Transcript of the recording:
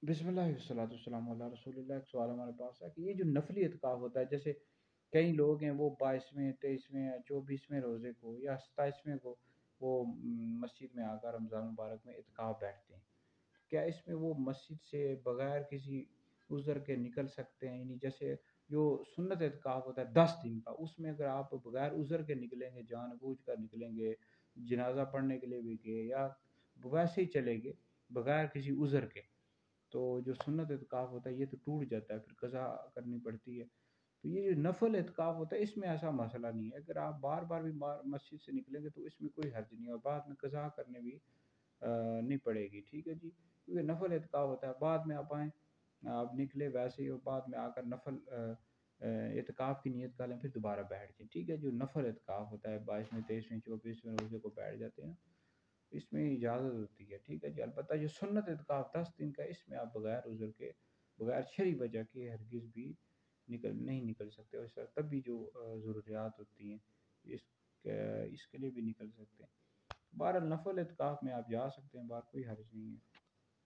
بسم اللہ والصلاۃ والسلام علی رسول اللہ۔ ایک سوال ہمارے پاس ہے کہ یہ جو نفلی اعتکاف ہوتا ہے، جیسے کئی لوگ ہیں وہ 22ویں 23ویں 24ویں روزے کو یا 27ویں کو وہ مسجد میں آ کر رمضان مبارک میں اعتکاف بیٹھتے ہیں، کیا اس میں وہ مسجد سے بغیر کسی عذر کے نکل سکتے ہیں؟ یعنی جیسے جو سنت اعتکاف ہوتا ہے 10 دن کا، اس میں اگر آپ بغیر عذر کے نکلیں گے، جان بوجھ کر نکلیں گے، جنازہ پڑھنے کے لیے بھی گئے یا ویسے ہی چلے گئے بغیر کسی عذر کے، تو جو سنت اعتکاف ہوتا ہے یہ تو ٹوٹ جاتا ہے، پھر قضا کرنی پڑتی ہے۔ تو یہ جو نفل اعتکاف ہوتا ہے اس میں ایسا مسئلہ نہیں ہے، اگر آپ بار بار بھی مسجد سے نکلیں گے تو اس میں کوئی حرج نہیں ہے، اور بعد میں قضا کرنے بھی نہیں پڑے گی، ٹھیک ہے جی، کیونکہ نفل اعتکاف ہوتا ہے، بعد میں آپ آئیں، آپ نکلے ویسے ہی اور بعد میں آ کر نفل اعتکاف کی نیت کر لیں، پھر دوبارہ بیٹھ جائیں، ٹھیک ہے۔ جو نفل اعتکاف ہوتا ہے 22ویں 23ویں 24ویں روزے کو بیٹھ جاتے ہیں، اس میں اجازت ہوتی ہے، ٹھیک ہے جی۔ البتہ جو سنت اعتکاف 10 دن کا، اس میں آپ بغیر عذر کے بغیر شرعی وجہ کے ہرگز بھی نہیں نکل سکتے، اور تب بھی جو ضروریات ہوتی ہیں اس اس کے لیے بھی نکل سکتے ہیں۔ بہرحال نفل اعتکاف میں آپ جا سکتے ہیں، بار کوئی حرج نہیں ہے۔